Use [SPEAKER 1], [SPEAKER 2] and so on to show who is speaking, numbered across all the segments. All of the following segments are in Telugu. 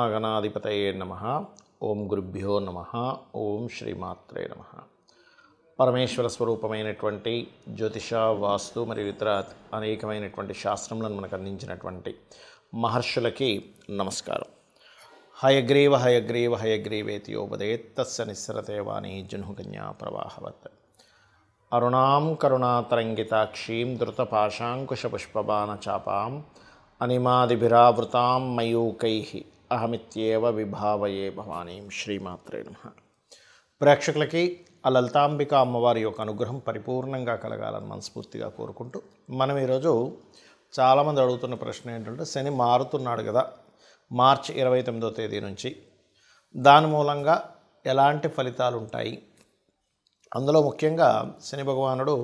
[SPEAKER 1] శ్రీమహాగణాధిపతయే నమః. ఓం గురుభ్యో నమః. ఓం శ్రీమాత్రే నమః. పరమేశ్వర స్వరూపమైనటువంటి జ్యోతిష, వాస్తు మరియు ఇతర అనేకమైనటువంటి శాస్త్రములను మనకు అందించినటువంటి మహర్షులకి నమస్కారం. హయగ్రీవ హయగ్రీవ హయగ్రీవేతి యోపదేత్ తస్య నిస్సరతే వాణి జహ్నుకన్యా ప్రవాహవత్. అరుణాం కరుణాతరంగితాక్షీం ధృతపాశాంకుశపుష్పబాణచాపాం అనిమాదిభిరావృతాం మయూకైః అహమిత్యేవ విభావయే భవానీం. శ్రీమాత్రే నమః. ప్రేక్షకులకి ఆ లలితాంబిక అమ్మవారి యొక్క అనుగ్రహం పరిపూర్ణంగా కలగాలని మనస్ఫూర్తిగా కోరుకుంటూ, మనం ఈరోజు చాలామంది అడుగుతున్న ప్రశ్న ఏంటంటే, శని మారుతున్నాడు కదా మార్చి 29వ తేదీ నుంచి, దాని మూలంగా ఎలాంటి ఫలితాలు ఉంటాయి? అందులో ముఖ్యంగా శని భగవానుడు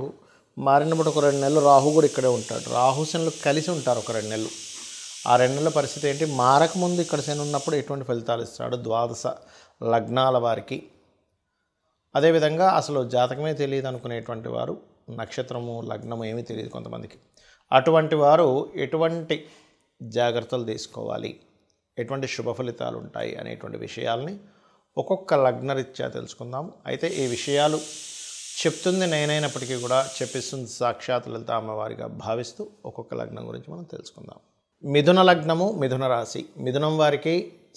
[SPEAKER 1] మారినప్పుడు ఒక 2 నెలలు రాహు కూడా ఇక్కడే ఉంటాడు. రాహు శనులు కలిసి ఉంటారు ఒక 2 నెలలు. ఆ 2 నెలల పరిస్థితి ఏంటి? మారకముందు ఇక్కడ శని ఉన్నప్పుడు ఎటువంటి ఫలితాలు ఇస్తాడు ద్వాదశ లగ్నాల వారికి? అదేవిధంగా అసలు జాతకమే తెలియదు అనుకునేటువంటి వారు, నక్షత్రము లగ్నము ఏమీ తెలియదు కొంతమందికి, అటువంటి వారు ఎటువంటి జాగ్రత్తలు తీసుకోవాలి, ఎటువంటి శుభ ఫలితాలు ఉంటాయి అనేటువంటి విషయాల్ని ఒక్కొక్క లగ్నరీత్యా తెలుసుకుందాం. అయితే ఈ విషయాలు చెప్తుంది నేనైనప్పటికీ కూడా చెప్పిస్తుంది సాక్షాత్ లలిత అమ్మవారిగా భావిస్తూ ఒక్కొక్క లగ్నం గురించి మనం తెలుసుకుందాం. మిథున లగ్నము, మిథున రాశి. మిథునం వారికి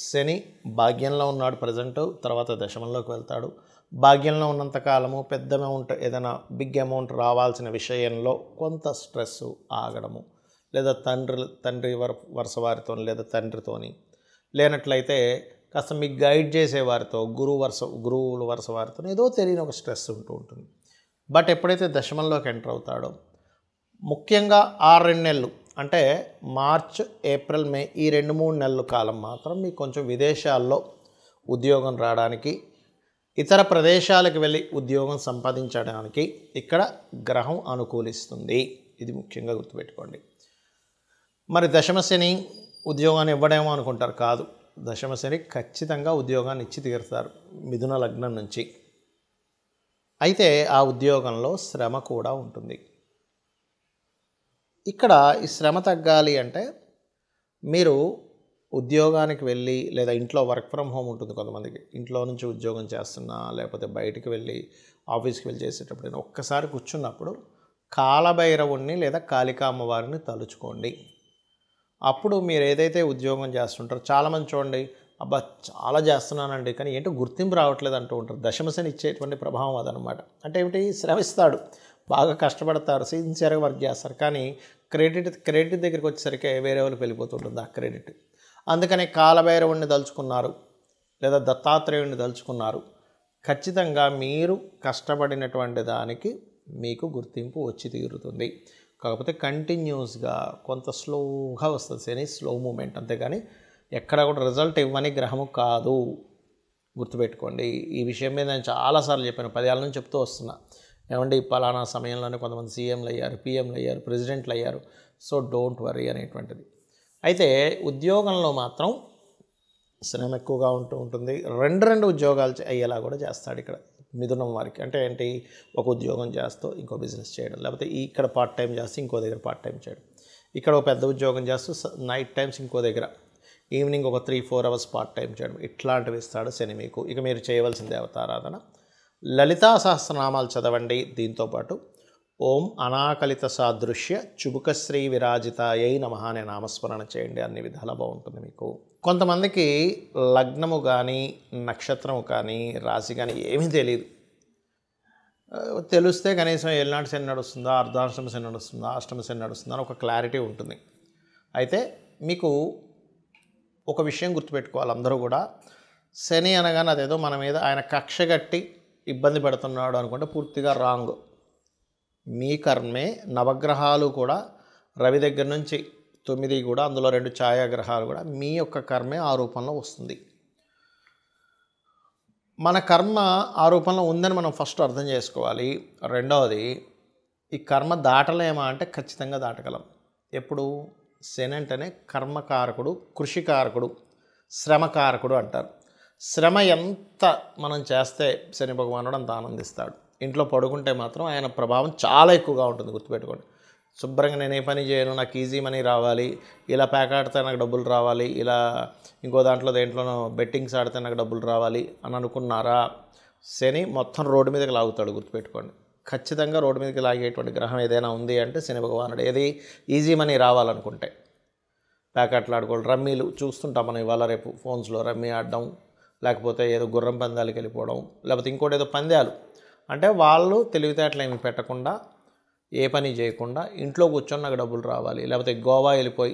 [SPEAKER 1] శని భాగ్యంలో ఉన్నాడు ప్రజెంట్, తర్వాత దశమంలోకి వెళ్తాడు. భాగ్యంలో ఉన్నంతకాలము పెద్ద అమౌంట్, ఏదైనా బిగ్ అమౌంట్ రావాల్సిన విషయంలో కొంత స్ట్రెస్ ఆగడము, లేదా తండ్రి వరుస వారితో లేదా తండ్రితోని, లేనట్లయితే కాస్త మీకు గైడ్ చేసేవారితో గురువుల వరుస వారితో ఏదో తెలియని ఒక స్ట్రెస్ ఉంటూ ఉంటుంది. బట్ ఎప్పుడైతే దశమంలోకి ఎంటర్ అవుతాడో, ముఖ్యంగా ఆ 2 నెలలు అంటే మార్చ్, ఏప్రిల్, మే, ఈ 2-3 నెలల కాలం మాత్రం మీకు కొంచెం విదేశాల్లో ఉద్యోగం రావడానికి, ఇతర ప్రదేశాలకు వెళ్ళి ఉద్యోగం సంపాదించడానికి ఇక్కడ గ్రహం అనుకూలిస్తుంది. ఇది ముఖ్యంగా గుర్తుపెట్టుకోండి. మరి దశమశని ఉద్యోగాన్ని ఇవ్వడేమో అనుకుంటారు, కాదు. దశమశని ఖచ్చితంగా ఉద్యోగాన్ని ఇచ్చి తీరుతారు మిథున లగ్నం నుంచి. అయితే ఆ ఉద్యోగంలో శ్రమ కూడా ఉంటుంది. ఇక్కడ ఈ శ్రమ తగ్గాలి అంటే మీరు ఉద్యోగానికి వెళ్ళి, లేదా ఇంట్లో వర్క్ ఫ్రమ్ హోమ్ ఉంటుంది కొంతమందికి, ఇంట్లో నుంచి ఉద్యోగం చేస్తున్నా లేకపోతే బయటికి వెళ్ళి ఆఫీస్కి వెళ్ళి చేసేటప్పుడు ఒక్కసారి కూర్చున్నప్పుడు కాలభైరవుణ్ణి లేదా కాళికా అమ్మవారిని తలుచుకోండి. అప్పుడు మీరు ఏదైతే ఉద్యోగం చేస్తుంటారో, చాలామంది చూడండి, అబ్బా చాలా చేస్తున్నానండి కానీ ఏంటో గుర్తింపు రావట్లేదు అంటూ ఉంటారు. దశమశని ఇచ్చేటువంటి ప్రభావం అదనమాట. అంటే ఏమిటి? శ్రమిస్తాడు, బాగా కష్టపడతారు, సిన్సియర్గా వర్క్ చేస్తారు, కానీ క్రెడిట్ దగ్గరికి వచ్చేసరికి వేరే వాళ్ళకి వెళ్ళిపోతుంటుంది ఆ క్రెడిట్. అందుకని కాలభైరవుణ్ణి దలుచుకున్నారు లేదా దత్తాత్రేయుడిని దలుచుకున్నారు, ఖచ్చితంగా మీరు కష్టపడినటువంటి దానికి మీకు గుర్తింపు వచ్చి తీరుతుంది. కాకపోతే కంటిన్యూస్గా కొంత స్లోగా వస్తుంది శని, స్లో మూమెంట్, అంతేగాని ఎక్కడ కూడా రిజల్ట్ ఇవ్వని గ్రహము కాదు, గుర్తుపెట్టుకోండి. ఈ విషయం మీద నేను చాలాసార్లు చెప్పాను, 10 ఏళ్ళ నుంచి చెప్తూ వస్తున్నా. ఏమండి పలానా సమయంలోనే కొంతమంది సీఎంలు అయ్యారు, పిఎంలు అయ్యారు, ప్రెసిడెంట్లు అయ్యారు, సో డోంట్ వరీ అనేటువంటిది. అయితే ఉద్యోగంలో మాత్రం శ్రమ ఎక్కువగా ఉంటుంది. 2 ఉద్యోగాలు అయ్యేలా కూడా చేస్తాడు ఇక్కడ మిథునం వారికి. అంటే ఏంటి? ఒక ఉద్యోగం చేస్తూ ఇంకో బిజినెస్ చేయడం, లేకపోతే ఇక్కడ పార్ట్ టైం చేస్తూ ఇంకో దగ్గర పార్ట్ టైం చేయడం, ఇక్కడ ఒక పెద్ద ఉద్యోగం చేస్తూ నైట్ టైమ్స్ ఇంకో దగ్గర, ఈవినింగ్ ఒక 3-4 అవర్స్ పార్ట్ టైం చేయడం, ఇట్లాంటివి ఇస్తాడు శని మీకు. ఇక మీరు చేయవలసిన దేవతారాధన లలితా సహస్రనామాలు చదవండి. దీంతోపాటు ఓం అనాకలిత సాదృశ్య చుబుకశ్రీ విరాజితాయై నమః అనే నామస్మరణ చేయండి. అన్ని విధాలా బాగుంటుంది మీకు. కొంతమందికి లగ్నము కానీ, నక్షత్రము కానీ, రాశి కానీ ఏమీ తెలియదు. తెలిస్తే కనీసం ఏలినాటి శని నడుస్తుందా, అర్ధాష్టమ శని నడుస్తుందా, అష్టమ శని నడుస్తుందా అని ఒక క్లారిటీ ఉంటుంది. అయితే మీకు ఒక విషయం గుర్తుపెట్టుకోవాలి అందరూ కూడా, శని అనగానే అదేదో మన మీద ఆయన కక్షగట్టి ఇబ్బంది పెడుతున్నాడు అనుకుంటే పూర్తిగా రాంగ్. మీ కర్మే. నవగ్రహాలు కూడా రవి దగ్గర నుంచి 9 కూడా, అందులో 2 ఛాయాగ్రహాలు కూడా మీ యొక్క కర్మే ఆ రూపంలో వస్తుంది. మన కర్మ ఆ రూపంలో ఉందని మనం ఫస్ట్ అర్థం చేసుకోవాలి. రెండవది, ఈ కర్మ దాటలేమా అంటే ఖచ్చితంగా దాటగలం. ఎప్పుడు? శని అంటేనే కర్మకారకుడు, కృషికారకుడు, శ్రమకారకుడు అంటారు. శ్రమ ఎంత మనం చేస్తే శని భగవానుడు అంత ఆనందిస్తాడు. ఇంట్లో పడుకుంటే మాత్రం ఆయన ప్రభావం చాలా ఎక్కువగా ఉంటుంది, గుర్తుపెట్టుకోండి. శుభ్రంగా నేను ఏ పని చేయను, నాకు ఈజీ మనీ రావాలి, ఇలా ప్యాక్ ఆడితే నాకు డబ్బులు రావాలి, ఇలా ఇంకో దేంట్లోనో బెట్టింగ్స్ ఆడితే నాకు డబ్బులు రావాలి అని అనుకున్నారా, శని మొత్తం రోడ్డు మీదకి లాగుతాడు. గుర్తుపెట్టుకోండి, ఖచ్చితంగా రోడ్డు మీదకి లాగేటువంటి గ్రహం ఏదైనా ఉంది అంటే శని భగవానుడు. ఏది ఈజీ మనీ రావాలనుకుంటే ప్యాకెట్లు ఆడుకోవడం, రమ్మీలు చూస్తుంటాం మనం ఇవాళ రేపు ఫోన్స్లో, రమ్మీ ఆడడం, లేకపోతే ఏదో గుర్రం పందాలకి వెళ్ళిపోవడం, లేకపోతే ఇంకోటి ఏదో పందాలు. అంటే వాళ్ళు తెలివితేటలు ఏమి పెట్టకుండా, ఏ పని చేయకుండా ఇంట్లో కూర్చొని నాకు డబ్బులు రావాలి, లేకపోతే గోవా వెళ్ళిపోయి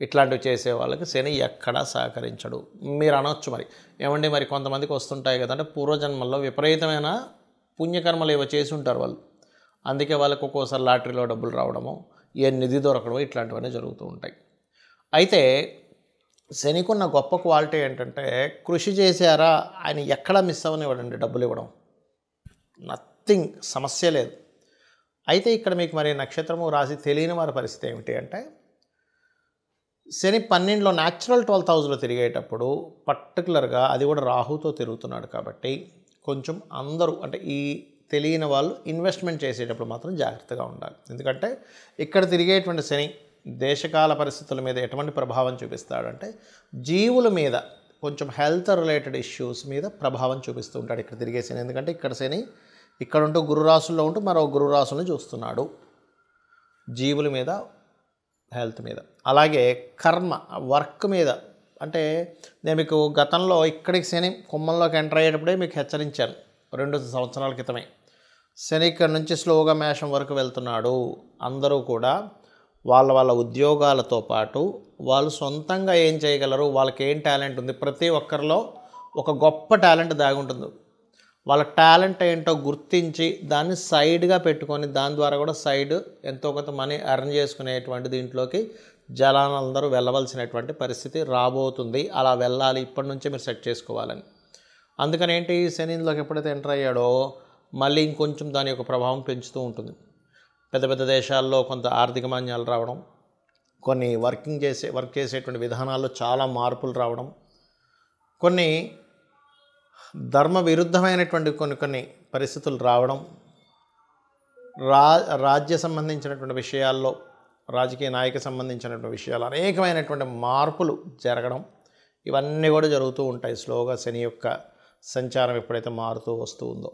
[SPEAKER 1] ఇట్లాంటివి చేసే వాళ్ళకి శని ఎక్కడా సహకరించడు. మీరు అనొచ్చు మరి, ఏమండి మరి కొంతమందికి వస్తుంటాయి కదంటే పూర్వజన్మల్లో విపరీతమైన పుణ్యకర్మలు ఏవో చేసి ఉంటారు వాళ్ళు, అందుకే వాళ్ళకి ఒక్కోసారి లాటరీలో డబ్బులు రావడము, ఏ నిధి దొరకడమో ఇట్లాంటివన్నీ జరుగుతూ ఉంటాయి. అయితే శనికున్న గొప్ప క్వాలిటీ ఏంటంటే కృషి చేశారా ఆయన ఎక్కడా మిస్ అవ్వనివ్వడండి డబ్బులు ఇవ్వడం, నథింగ్, సమస్య లేదు. అయితే ఇక్కడ మీకు మరి నక్షత్రము రాశి తెలియని వారి పరిస్థితి ఏమిటి అంటే శని 12లో న్యాచురల్ 12th హౌస్లో తిరిగేటప్పుడు పర్టికులర్గా అది కూడా రాహుతో తిరుగుతున్నాడు కాబట్టి కొంచెం అందరూ అంటే ఈ తెలియని వాళ్ళు ఇన్వెస్ట్మెంట్ చేసేటప్పుడు మాత్రం జాగ్రత్తగా ఉండాలి. ఎందుకంటే ఇక్కడ తిరిగేటువంటి శని దేశకాల పరిస్థితుల మీద ఎటువంటి ప్రభావం చూపిస్తాడంటే జీవుల మీద కొంచెం హెల్త్ రిలేటెడ్ ఇష్యూస్ మీద ప్రభావం చూపిస్తూ ఉంటాడు ఇక్కడ తిరిగే శని. ఎందుకంటే ఇక్కడ శని ఇక్కడ ఉంటూ గురు రాశుల్లో ఉంటూ మరో గురు రాశులను చూస్తున్నాడు, జీవుల మీద, హెల్త్ మీద, అలాగే కర్మ వర్క్ మీద. అంటే నేను మీకు గతంలో ఇక్కడికి శని కుంభంలోకి ఎంటర్ అయ్యేటప్పుడే మీకు హెచ్చరించాను 2 సంవత్సరాల క్రితమే. శని ఇక్కడ నుంచి స్లోగా మేషం వరకు వెళ్తున్నాడు. అందరూ కూడా వాళ్ళ ఉద్యోగాలతో పాటు వాళ్ళు సొంతంగా ఏం చేయగలరు, వాళ్ళకి ఏం టాలెంట్ ఉంది, ప్రతి ఒక్కరిలో ఒక గొప్ప టాలెంట్ దాగి ఉంటుంది. వాళ్ళ టాలెంట్ ఏంటో గుర్తించి దాన్ని సైడ్గా పెట్టుకొని దాని ద్వారా కూడా సైడ్ ఎంతో కొంత మనీ ఎర్న్ చేసుకునేటువంటి దీంట్లోకి జనాలందరూ వెళ్ళవలసినటువంటి పరిస్థితి రాబోతుంది. అలా వెళ్ళాలి, ఇప్పటి నుంచే మీరు సెట్ చేసుకోవాలని. అందుకని ఏంటి, శనిలోకి ఎప్పుడైతే ఎంటర్ అయ్యాడో మళ్ళీ ఇంకొంచెం దాని యొక్క ప్రభావం పెంచుతూ ఉంటుంది. పెద్ద పెద్ద దేశాల్లో కొంత ఆర్థిక మాన్యాలు రావడం, కొన్ని వర్క్ చేసేటువంటి విధానాల్లో చాలా మార్పులు రావడం, కొన్ని ధర్మ విరుద్ధమైనటువంటి కొన్ని పరిస్థితులు రావడం, రాజ్య సంబంధించినటువంటి విషయాల్లో, రాజకీయ నాయక సంబంధించినటువంటి విషయాలు అనేకమైనటువంటి మార్పులు జరగడం, ఇవన్నీ కూడా జరుగుతూ ఉంటాయి స్లోగా శని యొక్క సంచారం ఎప్పుడైతే మారుతూ వస్తూ ఉందో.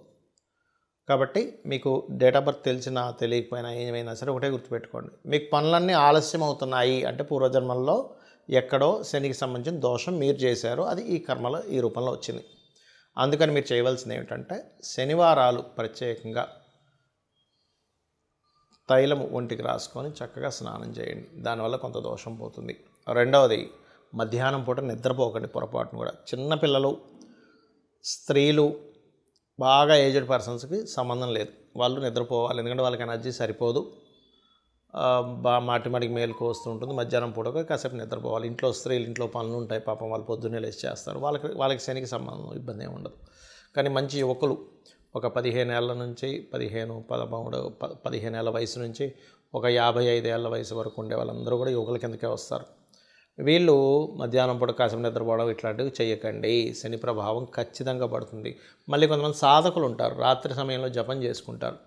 [SPEAKER 1] కాబట్టి మీకు డేట్ ఆఫ్ బర్త్ తెలిసినా తెలియకపోయినా ఏమైనా సరే ఒకటే గుర్తుపెట్టుకోండి, మీకు పనులన్నీ ఆలస్యం అవుతున్నాయి అంటే పూర్వజన్మల్లో ఎక్కడో శనికి సంబంధించిన దోషం మీరు చేశారు, అది ఈ కర్మలో ఈ రూపంలో వచ్చింది. అందుకని మీరు చేయవలసింది ఏమిటంటే శనివారాలు ప్రత్యేకంగా తైలము ఒంటికి రాసుకొని చక్కగా స్నానం చేయండి, దానివల్ల కొంత దోషం పోతుంది. రెండవది, మధ్యాహ్నం పూట నిద్రపోకండి పొరపాటును కూడా. చిన్నపిల్లలు, స్త్రీలు, బాగా ఏజ్డ్ పర్సన్స్కి సంబంధం లేదు, వాళ్ళు నిద్రపోవాలి. ఎందుకంటే వాళ్ళకి ఎనర్జీ సరిపోదు, మాటికి మేలుకు వస్తూ ఉంటుంది. మధ్యాహ్నం పూట కాసేపు నిద్రపోవాలి. ఇంట్లో స్త్రీలు ఇంట్లో పనులు ఉంటాయి, పాపం వాళ్ళు పొద్దున్నే లేచి చేస్తారు, వాళ్ళకి శనికి సంబంధం ఇబ్బంది ఏమి ఉండదు. కానీ మంచి యువకులు ఒక 15 ఏళ్ళ నుంచి 15 ఏళ్ళ వయసు నుంచి ఒక 55 ఏళ్ళ వయసు వరకు ఉండే వాళ్ళందరూ కూడా యువకుల కిందకే వస్తారు. వీళ్ళు మధ్యాహ్నం పూట కాసేపు నిద్రపోవడం ఇట్లాంటివి చేయకండి, శని ప్రభావం ఖచ్చితంగా పడుతుంది. మళ్ళీ కొంతమంది సాధకులు ఉంటారు, రాత్రి సమయంలో జపం చేసుకుంటారు,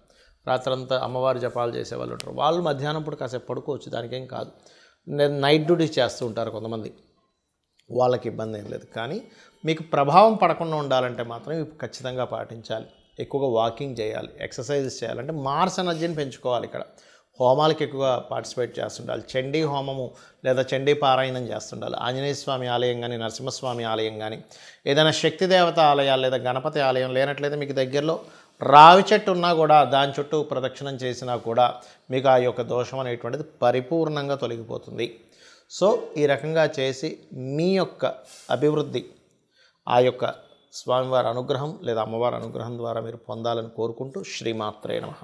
[SPEAKER 1] రాత్రంతా అమ్మవారి జపాలు చేసేవాళ్ళు ఉంటారు, వాళ్ళు మధ్యాహ్నం పూట కాసేపు పడుకోవచ్చు, దానికేం కాదు. నైట్ డ్యూటీస్ చేస్తూ ఉంటారు కొంతమంది, వాళ్ళకి ఇబ్బంది ఏం లేదు. కానీ మీకు ప్రభావం పడకుండా ఉండాలంటే మాత్రం ఇవి ఖచ్చితంగా పాటించాలి. ఎక్కువగా వాకింగ్ చేయాలి, ఎక్సర్సైజెస్ చేయాలంటే మార్స్ ఎనర్జీని పెంచుకోవాలి. ఇక్కడ హోమాలకు ఎక్కువగా పార్టిసిపేట్ చేస్తుండాలి, చండీ హోమము లేదా చండీ పారాయణం చేస్తుండాలి. ఆంజనేయ స్వామి ఆలయం కానీ, నరసింహస్వామి ఆలయం కానీ, ఏదైనా శక్తిదేవత ఆలయాలు లేదా గణపతి ఆలయం లేనట్లయితే మీకు దగ్గరలో రావి చెట్టు ఉన్నా కూడా దాని చుట్టూ ప్రదక్షిణం చేసినా కూడా మీకు ఆ యొక్క దోషం అనేటువంటిది పరిపూర్ణంగా తొలగిపోతుంది. సో ఈ రకంగా చేసి మీ యొక్క అభివృద్ధి ఆ యొక్క స్వామివారి అనుగ్రహం లేదా అమ్మవారి అనుగ్రహం ద్వారా మీరు పొందాలని కోరుకుంటూ శ్రీమాత్రే నమః.